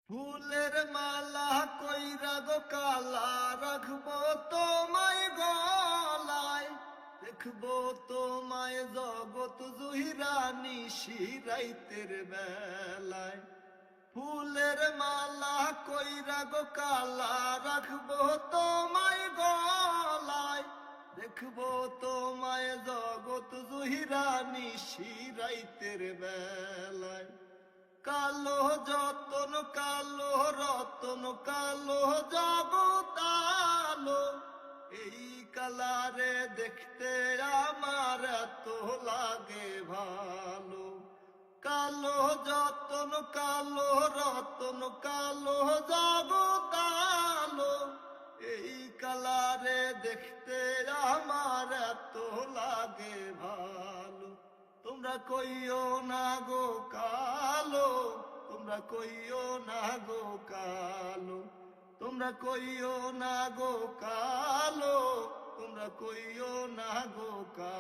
ফুলের মালা কইরা গো কালা রাখবো তোমায় গলায়, দেখবো তোমায় জগৎ জহিরা নিশি রাইতের বেলায়। ফুলের মালা কইরা গো কালা রাখবো তোমায় গলায়, দেখবো তোমায় জগৎ জহিরা নিশি রাইতের বেলায়। কালো যতন কালো রতন কালো জগতালো, এই কালারে দেখতে আমার এত লাগে ভালো। কালো যতন কালো রতন কালো জগতালো, এই কালারে দেখতে আমার এত লাগে ভালো। তোমরা কইও না গো কালো, তোমরা কইও না গো কালো, তোমরা কইও না গো কালো, তোমরা কইও না গো কালো।